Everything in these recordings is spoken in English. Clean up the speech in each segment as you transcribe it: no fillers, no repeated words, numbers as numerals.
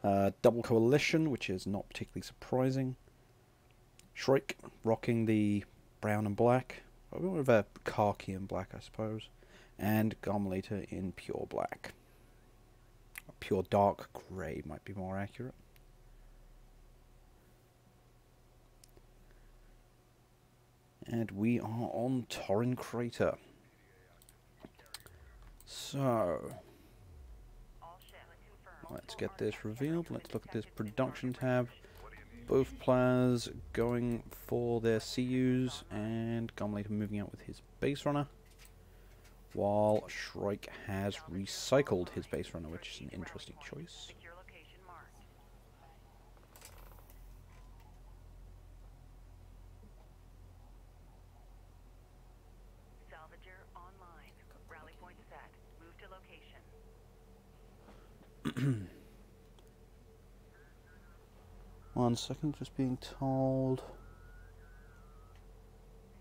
Double Coalition, which is not particularly surprising. Shrike rocking the brown and black, more of a khaki and black, I suppose. And Garmulator in pure black. Pure dark grey might be more accurate. And we are on Torrin Crater. So, let's get this revealed. Let's look at this production tab. Both players going for their CUs, and Garmulator moving out with his base runner, while Shrike has recycled his base runner, which is an interesting choice. Salvager online. Rally point set. Move to location. One second, just being told.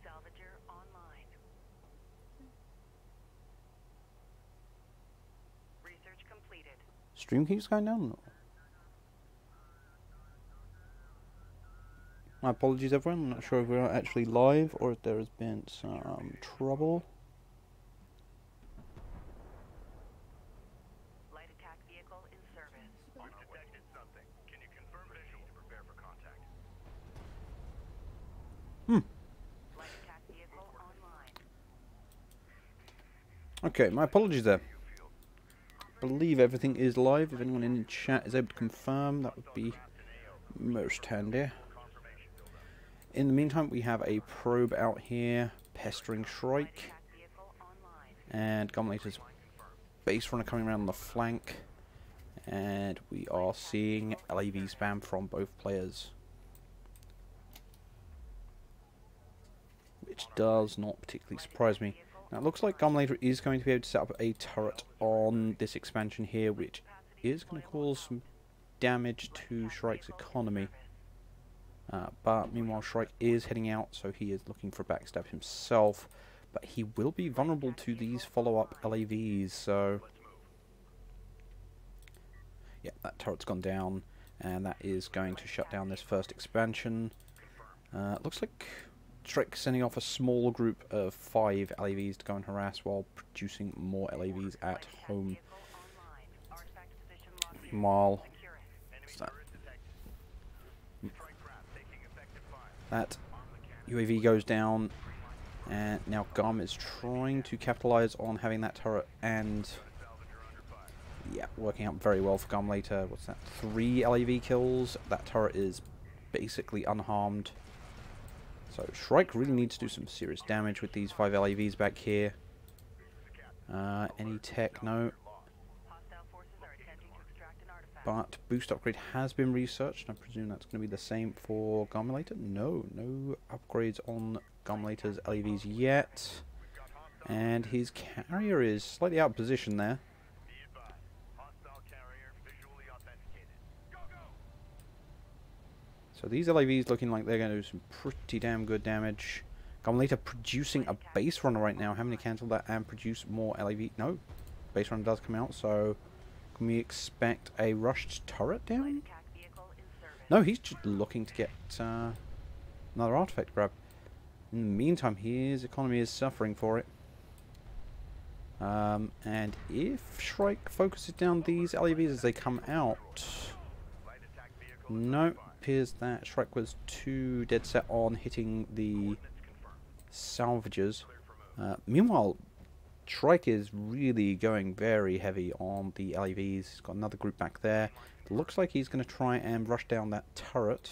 Salvager online. Research completed. Stream keeps going down? No. My apologies everyone, I'm not sure if we're actually live or if there has been some trouble. Light attack vehicle in service. We've detected something. Can you confirm visual to prepare for contact? Light attack vehicle online. Okay, my apologies there. I believe everything is live. If anyone in the chat is able to confirm, that would be most handy. In the meantime, we have a probe out here pestering Shrike, Attack vehicle online. and Garmulator's base runner coming around on the flank, and we are seeing LAV spam from both players, which does not particularly surprise me. Now it looks like Garmulator is going to be able to set up a turret on this expansion here, which is going to cause some damage to Shrike's economy. But meanwhile Shrike is heading out, so he is looking for a backstab himself. But he will be vulnerable to these follow-up LAVs, so... yeah, that turret's gone down, and that is going to shut down this first expansion. Looks like Shrike sending off a small group of 5 LAVs to go and harass while producing more LAVs at home. While that UAV goes down, and now Garm is trying to capitalize on having that turret, and yeah, working out very well for Garmulator. What's that? 3 LAV kills. That turret is basically unharmed. So Shrike really needs to do some serious damage with these 5 LAVs back here. Any tech? No. Hostile forces are attempting to extract an artifact. But boost upgrade has been researched, and I presume that's going to be the same for Garmulator. No upgrades on Garmulator's LAVs yet. And his carrier is slightly out of position there. So these LAVs looking like they're going to do some pretty damn good damage. Garmulator producing a base runner right now, having to cancel that and produce more LAV. No, base runner does come out, so can we expect a rushed turret down? Attack vehicle in service. No, he's just looking to get another artifact grab. In the meantime, his economy is suffering for it. And if Shrike focuses down these LAVs as they come out... no, appears that Shrike was too dead set on hitting the salvagers. Meanwhile, Shrike is really going very heavy on the LAVs. He's got another group back there. Looks like he's going to try and rush down that turret.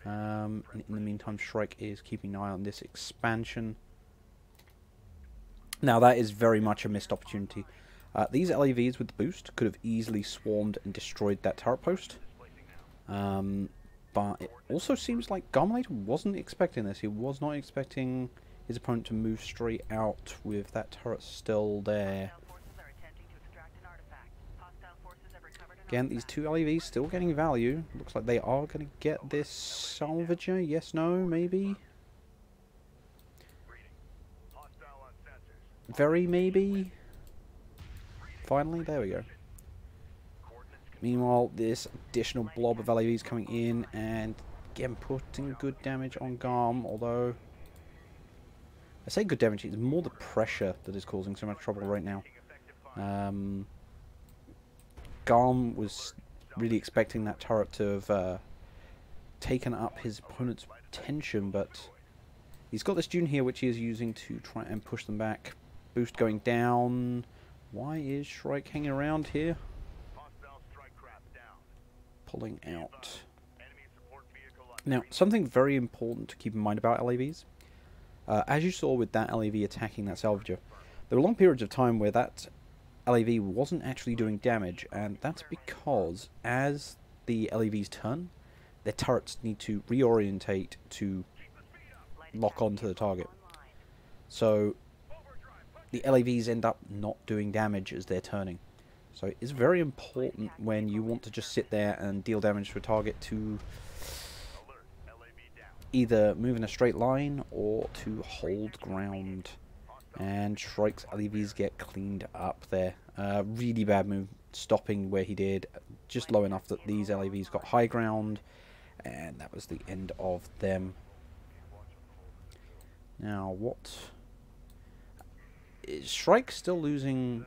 In the meantime, Shrike is keeping an eye on this expansion. Now, that is very much a missed opportunity. These LAVs with the boost could have easily swarmed and destroyed that turret post. But it also seems like Garmulator wasn't expecting this. He was not expecting his opponent to move straight out with that turret still there. Hostile forces are attempting to extract an artifact. Hostile forces have recovered an Again, these 2 LAVs still getting value. Looks like they are going to get this salvager. Yes, no, maybe. Very maybe. Finally, there we go. Meanwhile, this additional blob of LAVs coming in and again putting good damage on Garm, although I say good damage, it's more the pressure that is causing so much trouble right now. Garm was really expecting that turret to have taken up his opponent's tension, but he's got this Dune here which he is using to try and push them back. Boost going down. Why is Shrike hanging around here? Pulling out. Now, something very important to keep in mind about LAVs. As you saw with that LAV attacking that Salvager, there were long periods of time where that LAV wasn't actually doing damage, and that's because as the LAVs turn, their turrets need to reorientate to lock onto the target. So the LAVs end up not doing damage as they're turning. So it's very important when you want to just sit there and deal damage to a target to either move in a straight line or to hold ground. And Shrike's LAVs get cleaned up there. Really bad move, stopping where he did, just low enough that these LAVs got high ground, and that was the end of them. Now, what? Is Shrike still losing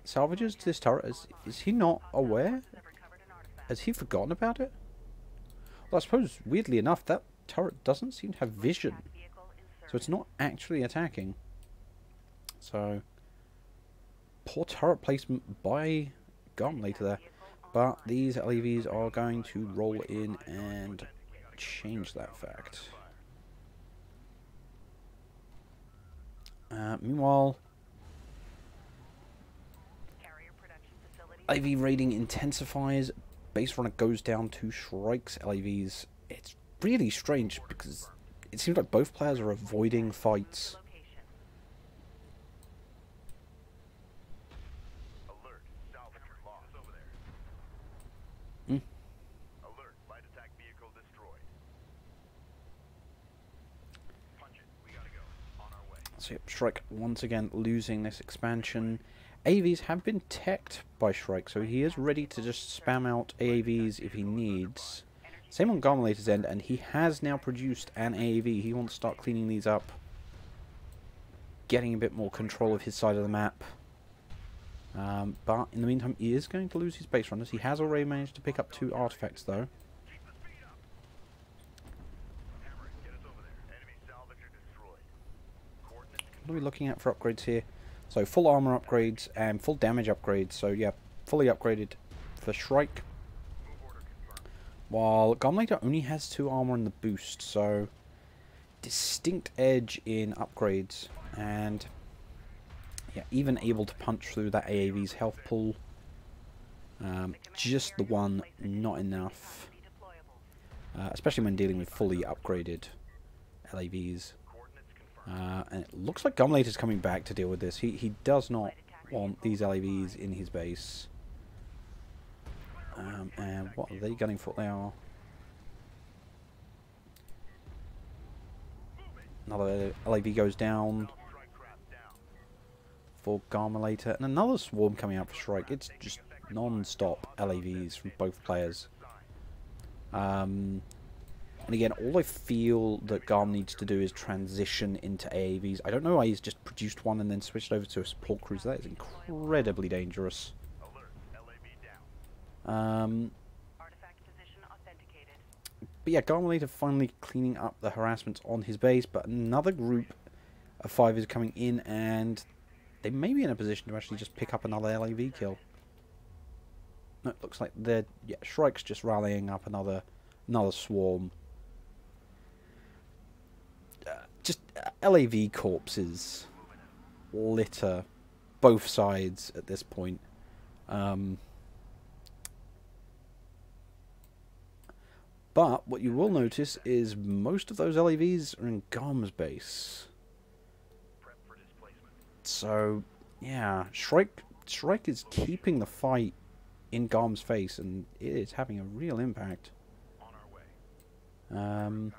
salvages to this turret? Is he not aware? Has he forgotten about it? Well, I suppose, weirdly enough, that turret doesn't seem to have vision. So it's not actually attacking. So, poor turret placement by Garm later there. But these LAVs are going to roll in and change that fact. Meanwhile, LAV raiding intensifies. Base runner goes down to Shrike's LAVs. It's really strange because it seems like both players are avoiding fights. Alert, light attack vehicle destroyed. Punch it, we gotta go. On our way. So yep, Shrike once again losing this expansion. AAVs have been teched by Shrike, so he is ready to just spam out AAVs if he needs. Same on Garmulator's end, and he has now produced an AAV. He wants to start cleaning these up, getting a bit more control of his side of the map. But in the meantime, he is going to lose his base runners. He has already managed to pick up 2 artifacts, though. What are we looking at for upgrades here? So full armor upgrades and full damage upgrades. So yeah, fully upgraded for Shrike. While Garmlator only has 2 armor and the boost, so distinct edge in upgrades, and yeah, even able to punch through that AAV's health pool. Just the one, not enough. Especially when dealing with fully upgraded LAVs. And it looks like Garmlator's coming back to deal with this. He does not want these LAVs in his base. And what are they gunning for? They are another LAV goes down for Garmulator, and another swarm coming out for Shrike. It's just non-stop LAVs from both players. And again, all I feel that Garm needs to do is transition into AAVs. I don't know why he's just produced one and then switched over to a support cruiser. That is incredibly dangerous. But yeah, Garmulator finally cleaning up the harassments on his base, but another group of 5 is coming in, and they may be in a position to actually just pick up another LAV kill. No, it looks like they're... yeah, Shrike's just rallying up another swarm. Just LAV corpses litter both sides at this point. But what you will notice is most of those LAVs are in Garm's base. So, yeah, Shrike is keeping the fight in Garm's face, and it is having a real impact. Again,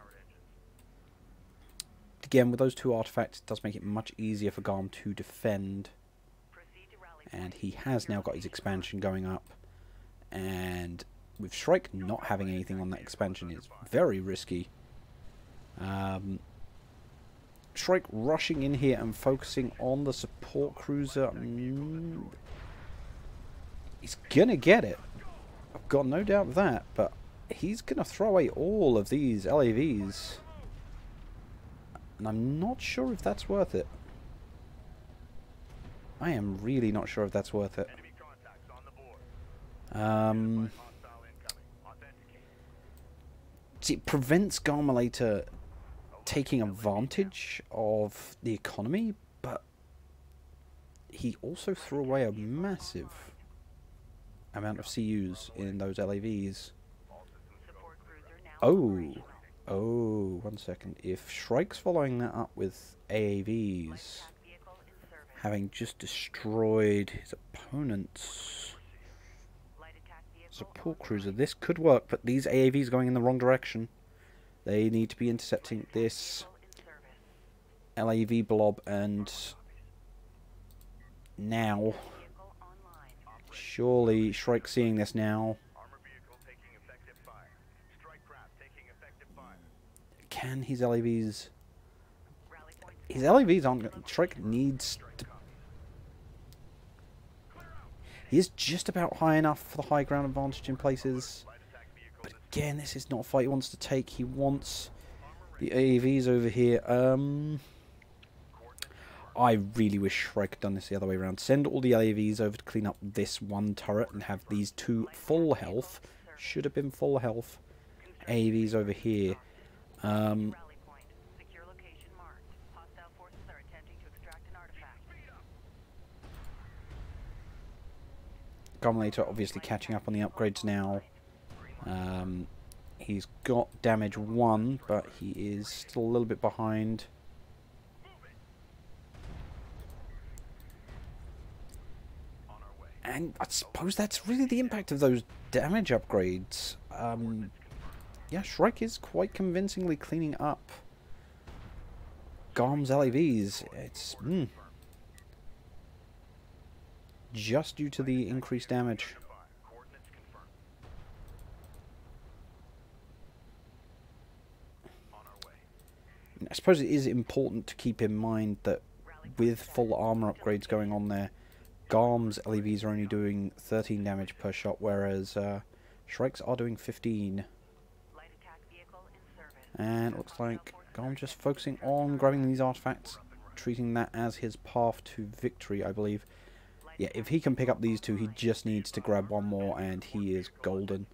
with those 2 artifacts, it does make it much easier for Garm to defend. And he has now got his expansion going up. And with Shrike not having anything on that expansion is very risky. Shrike rushing in here and focusing on the support cruiser. He's gonna get it. I've got no doubt of that, but he's gonna throw away all of these LAVs. And I'm not sure if that's worth it. I am really not sure if that's worth it. Enemy contacts on the board. Hostile incoming. Authenticate. See, it prevents Garmulator taking advantage of the economy, but he also threw away a massive amount of CUs in those LAVs. Support cruiser now Oh, operational. oh, 1 second. If Shrike's following that up with AAVs, Attack vehicle in service. having just destroyed his opponent's Light attack vehicle support cruiser, this could work, but these AAVs going in the wrong direction. They need to be intercepting this in service. LAV blob, and now, Vehicle online. surely Shrike seeing this now. Armor vehicle taking effective fire. Strike craft taking effective fire. Can his LAVs... Rally point His LAVs aren't... Shrike needs to... He is just about high enough for the high ground advantage in places. Light attack vehicle. But again, this is not a fight he wants to take. He wants the AAVs over here. I really wish Shrike had done this the other way around. Send all the LAVs over to clean up this one turret and have these two full health. Should have been full health. AAVs over here. rally point. Secure location marked. Hostile forces are attempting to extract an artifact. Garmulator obviously catching up on the upgrades now. He's got damage 1, but he is still a little bit behind. On our way. And I suppose that's really the impact of those damage upgrades. Yeah, Shrike is quite convincingly cleaning up Garm's LAVs. It's just due to the increased damage. Coordinates confirmed. On our way. I suppose it is important to keep in mind that with full armor upgrades going on there, Garm's LAVs are only doing 13 damage per shot, whereas Shrike's are doing 15. Light attack vehicle in service. And it looks like Garm just focusing on grabbing these artifacts, treating that as his path to victory, I believe. Yeah, if he can pick up these two, he just needs to grab one more and he is golden.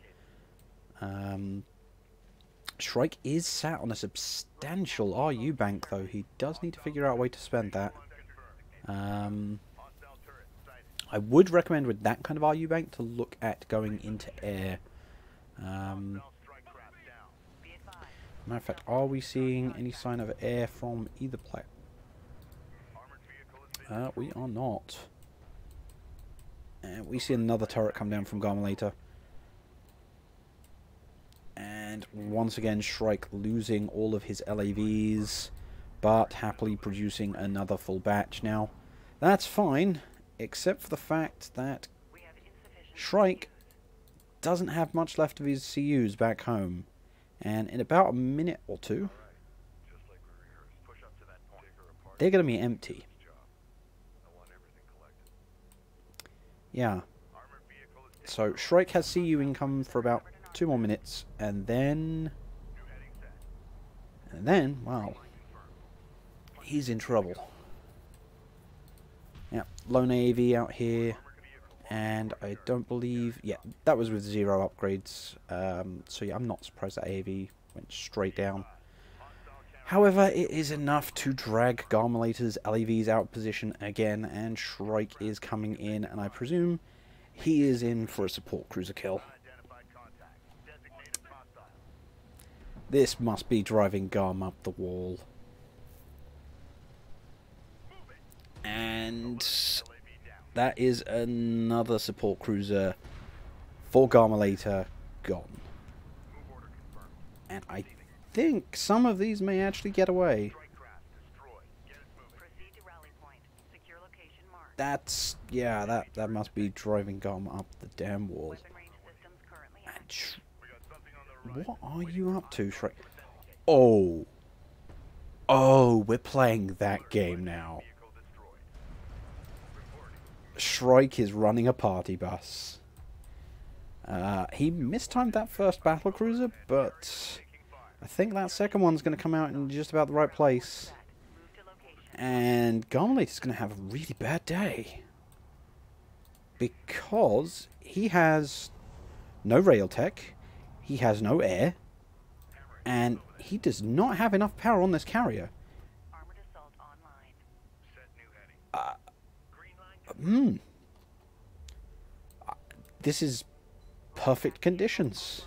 Shrike is sat on a substantial RU bank, though. He does need to figure out a way to spend that. Hostile turret sighted. I would recommend with that kind of RU bank to look at going into air. Hostile strike craft down. Be advised. Matter of fact, are we seeing any sign of air from either platform? Armored vehicle is We are not. And we see another turret come down from Garmulator. And once again, Shrike losing all of his LAVs, but happily producing another full batch. Now, that's fine, except for the fact that We have insufficient. Shrike doesn't have much left of his CUs back home. And in about a minute or two, just like we rehearsed. Push up to that point. Take her apart. they're going to be empty. Job. I want everything collected. Yeah. Armored vehicle is So Shrike has CU income for about 2 more minutes, and then, new heading set. wow, he's in trouble. Yeah, lone AAV out here, and I don't believe, yeah, that was with 0 upgrades, so yeah, I'm not surprised that AAV went straight down. However, it is enough to drag Garmulator's LAVs out of position again, and Shrike is coming in, and I presume he is in for a support cruiser kill. Identified contact. Designated hostile. This must be driving Garm up the wall. And LAV down. that is another support cruiser for Garmulator gone. Move order confirmed. And I think some of these may actually get away. Strike craft destroyed. Get us moving. Proceed to rally point. Location marked. That's, yeah, that must be driving Garm up the damn wall. Weapon range system What are you up to, Shrike? Oh. Oh, we're playing that game now. Shrike is running a party bus. He mistimed that first battlecruiser, but I think that second one's going to come out in just about the right place. And Garmlate is going to have a really bad day. Because he has no rail tech, he has no air, and he does not have enough power on this carrier. Armored assault online. This is perfect conditions.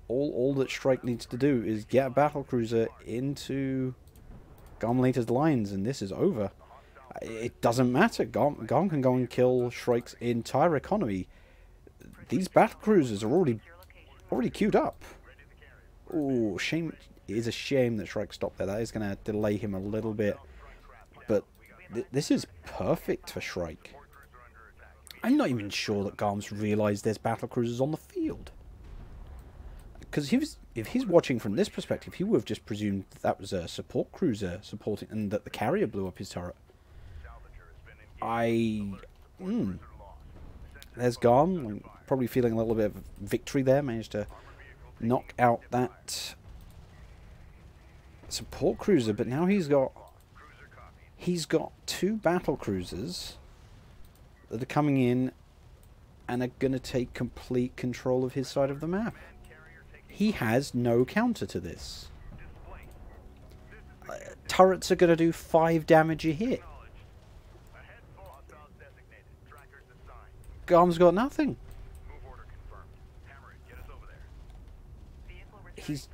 All that Shrike needs to do is get a battlecruiser into Garmlater's lines, and this is over. It doesn't matter. Garm can go and kill Shrike's entire economy. These battlecruisers are already queued up. Oh, shame! It is a shame that Shrike stopped there. That is going to delay him a little bit. But this is perfect for Shrike. I'm not even sure that Garm's realised there's battlecruisers on the field. Because if he's watching from this perspective, he would have just presumed that was a support cruiser supporting, and that the carrier blew up his turret. There's Garm, probably feeling a little bit of victory there. Managed to knock out that support cruiser, but now he's got two battle cruisers that are coming in and are going to take complete control of his side of the map. He has no counter to this. Turrets are going to do 5 damage a hit. Garm's got nothing. He's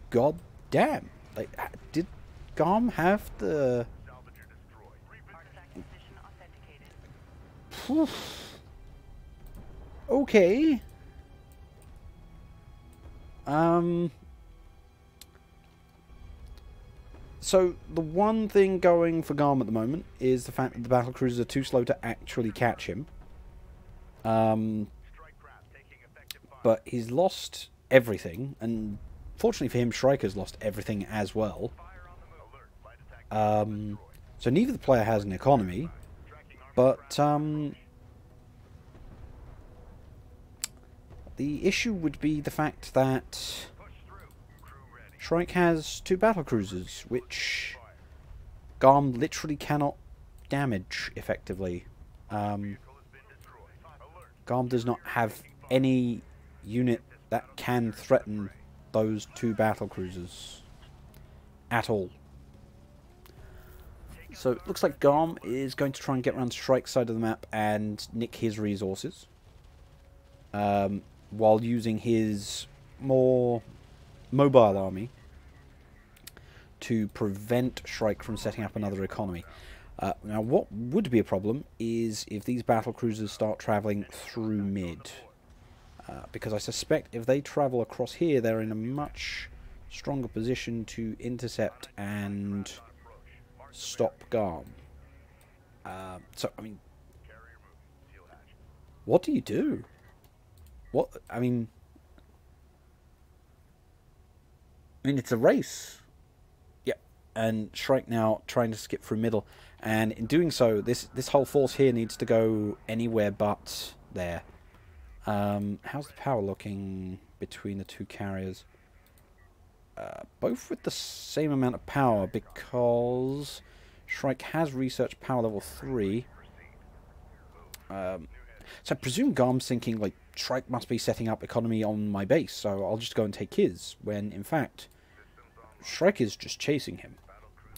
god damn. Like, did Garm have the okay. So the one thing going for Garm at the moment is the fact that the battlecruisers are too slow to actually catch him. But he's lost everything, and fortunately for him, Shrike's lost everything as well. So neither the player has an economy, but the issue would be the fact that Shrike has 2 battlecruisers, which Garm literally cannot damage effectively. Garm does not have any unit that can threaten those 2 battlecruisers at all. So it looks like Garm is going to try and get around Shrike's side of the map and nick his resources, while using his more mobile army to prevent Shrike from setting up another economy. Now, what would be a problem is if these battlecruisers start travelling through mid. Because I suspect if they travel across here, they're in a much stronger position to intercept and stop Garm. So, I mean, what do you do? What, I mean, it's a race. Yep, and Shrike now trying to skip through middle, and in doing so, this whole force here needs to go anywhere but there. How's the power looking between the 2 carriers? Both with the same amount of power, because Shrike has researched power level 3. So I presume Garm's thinking, like, Shrike must be setting up economy on my base, so I'll just go and take his, when in fact Shrike is just chasing him.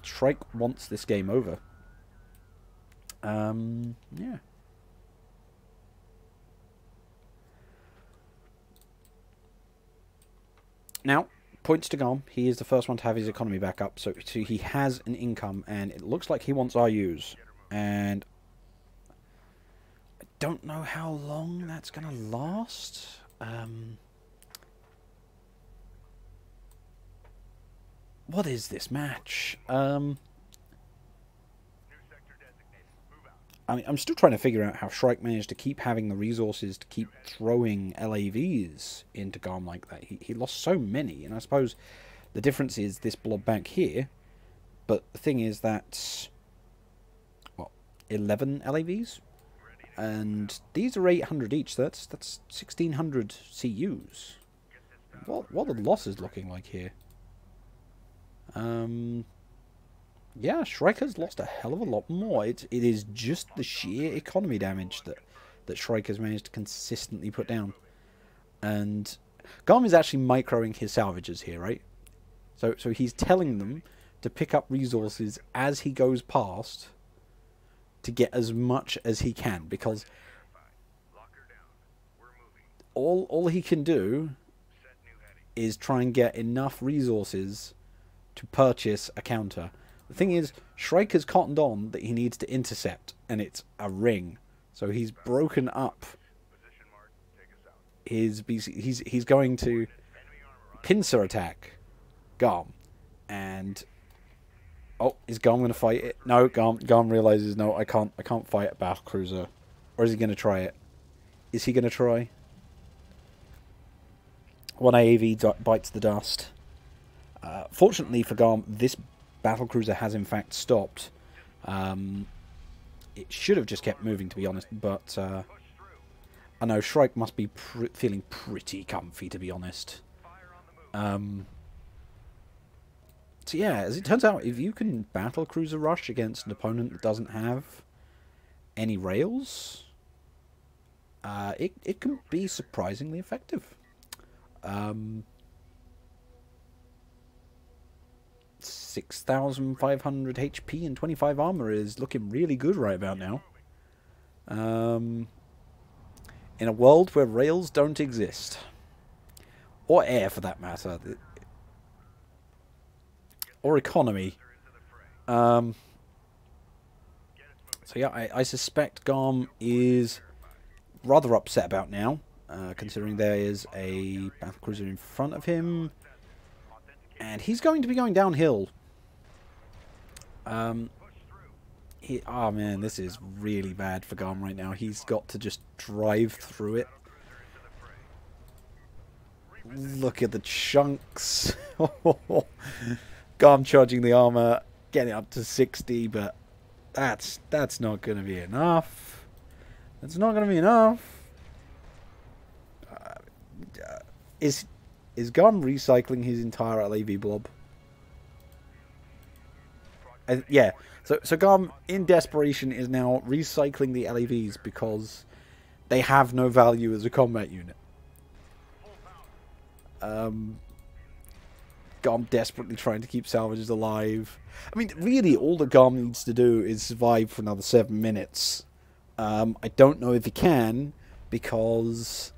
Shrike wants this game over. Yeah. Now, points to Garm. He is the first one to have his economy back up, so he has an income, and it looks like he wants RUs. And I don't know how long that's going to last. What is this match? I mean, I'm still trying to figure out how Shrike managed to keep having the resources to keep throwing LAVs into Garm like that. He lost so many, and I suppose the difference is this blob back here. But the thing is that, what, 11 LAVs? And these are 800 each, so that's 1,600 CUs. What are the losses looking like here? Yeah, Shrike has lost a hell of a lot more. It is just the sheer economy damage that Shrike has managed to consistently put down. And Garm is actually microing his salvages here, right? So he's telling them to pick up resources as he goes past to get as much as he can, because all he can do is try and get enough resources to purchase a counter. The thing is, Shrike has cottoned on that he needs to intercept, and it's a ring. So he's broken up his BC. He's going to pincer attack Garm, and oh, is Garm going to fight it? No, Garm realizes no, I can't fight a battlecruiser. Or is he going to try it? Is he going to try? One AAV bites the dust. Fortunately for Garm, this battlecruiser has in fact stopped. It should have just kept moving, to be honest, but I know Shrike must be feeling pretty comfy, to be honest. So yeah, as it turns out, if you can battlecruiser rush against an opponent that doesn't have any rails, it can be surprisingly effective. 6,500 HP and 25 armor is looking really good right about now. In a world where rails don't exist, or air for that matter, or economy. So yeah, I suspect Garm is rather upset about now, considering there is a battlecruiser in front of him. And he's going to be going downhill. Oh man, this is really bad for Garm right now. He's got to just drive through it. Look at the chunks. Garm charging the armor, getting up to 60, but that's not going to be enough. That's not going to be enough. Is Garm recycling his entire LAV blob? Yeah. So Garm, in desperation, is now recycling the LAVs because they have no value as a combat unit. Garm desperately trying to keep salvages alive. I mean, really, all that Garm needs to do is survive for another 7 minutes. I don't know if he can, because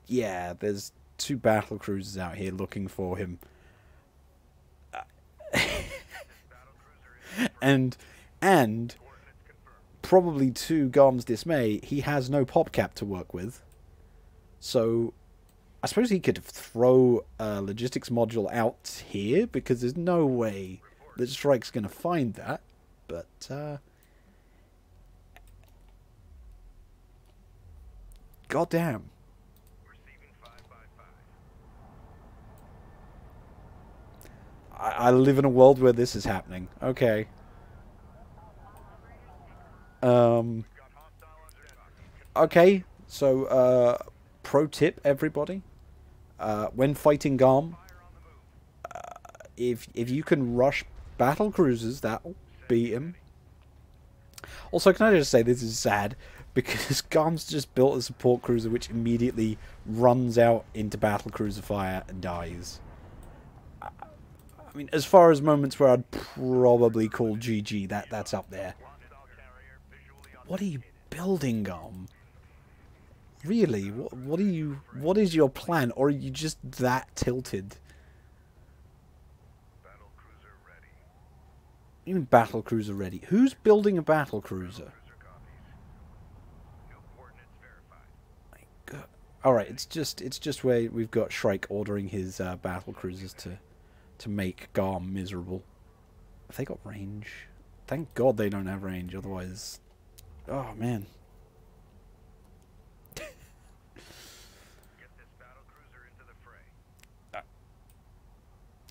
yeah, there's 2 battle cruisers out here looking for him. and probably to Garm's dismay, he has no pop cap to work with. So I suppose he could throw a logistics module out here, because there's no way that Shrike's going to find that. But goddamn. I live in a world where this is happening. Okay. Okay, so, pro tip, everybody. When fighting Garm, if you can rush battle cruisers, that'll beat him. Also, can I just say, this is sad, because Garm's just built a support cruiser which immediately runs out into battle cruiser fire and dies. I mean, as far as moments where I'd probably call GG, that's up there. What are you building, Garm? Really? What is your plan? Or are you just that tilted? Even battle cruiser ready. Who's building a battle cruiser? Alright, it's just where we've got Shrike ordering his battle cruisers to make Garm miserable. Have they got range? Thank God they don't have range, otherwise... Oh, man. Get this battle cruiser into the fray.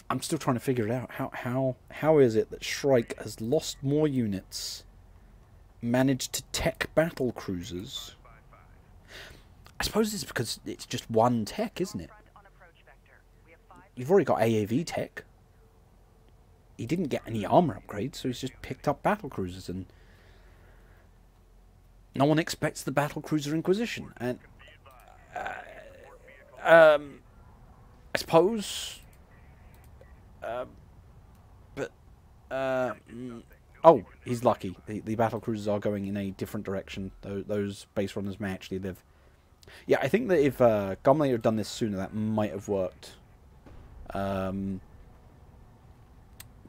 I'm still trying to figure it out. How is it that Shrike has lost more units, managed to tech battle cruisers? I suppose it's because it's just one tech, isn't it? Front on approach vector. We have 5 You've already got AAV tech. He didn't get any armor upgrades, so he's just picked up battle cruisers, and no one expects the battle cruiser Inquisition. And I suppose, but oh, he's lucky. The battle cruisers are going in a different direction. Those base runners may actually live. Yeah, I think that if Gunblade had done this sooner, that might have worked.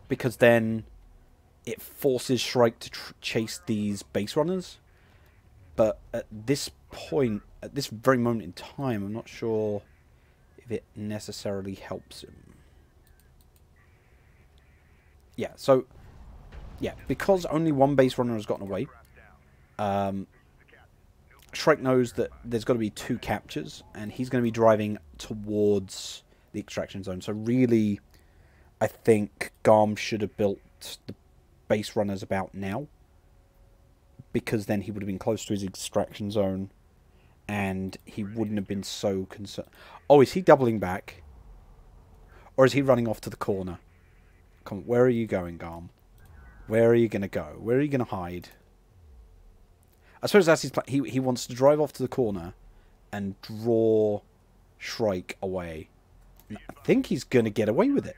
Because then it forces Shrike to chase these base runners. But at this point, at this very moment in time, I'm not sure if it necessarily helps him. Yeah, so, yeah, because only one base runner has gotten away, Shrike knows that there's got to be 2 captures, and he's going to be driving towards the extraction zone. So really, I think Garm should have built the base runners about now, because then he would have been close to his extraction zone, and he wouldn't have been so concerned. Oh, is he doubling back? Or is he running off to the corner? Come on, where are you going, Garm? Where are you going to go? Where are you going to hide? I suppose that's his plan. He wants to drive off to the corner and draw Shrike away. And I think he's going to get away with it.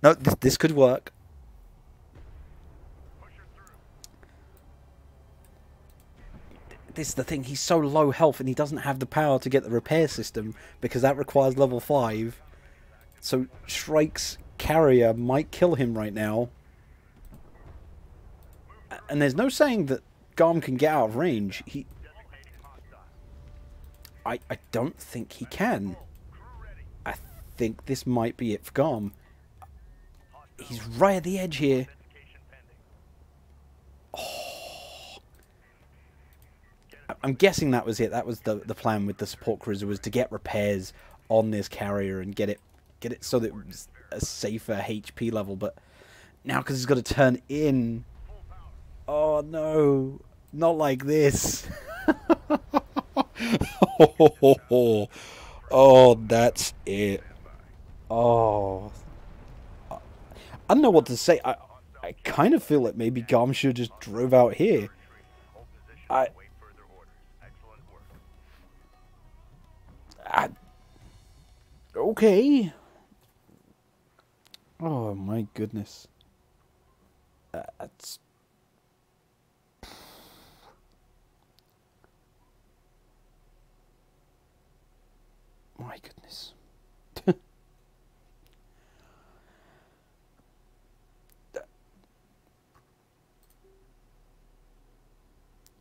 No, this could work. This is the thing. He's so low health and he doesn't have the power to get the repair system because that requires level 5. So Shrike's carrier might kill him right now. And there's no saying that Garm can get out of range. I don't think he can. I think this might be it for Garm. He's right at the edge here. Oh. I'm guessing that was it. That was the plan with the support cruiser, was to get repairs on this carrier and get it so that it was a safer HP level. But now, because he's got to turn in... Oh no, not like this. Oh, that's it. Oh. I don't know what to say. I kind of feel like maybe Garm should just drove out here. Okay. Oh my goodness. That's... My goodness.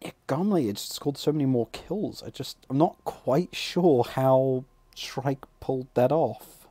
Yeah, Gunblade had scored so many more kills. I'm not quite sure how Shrike pulled that off.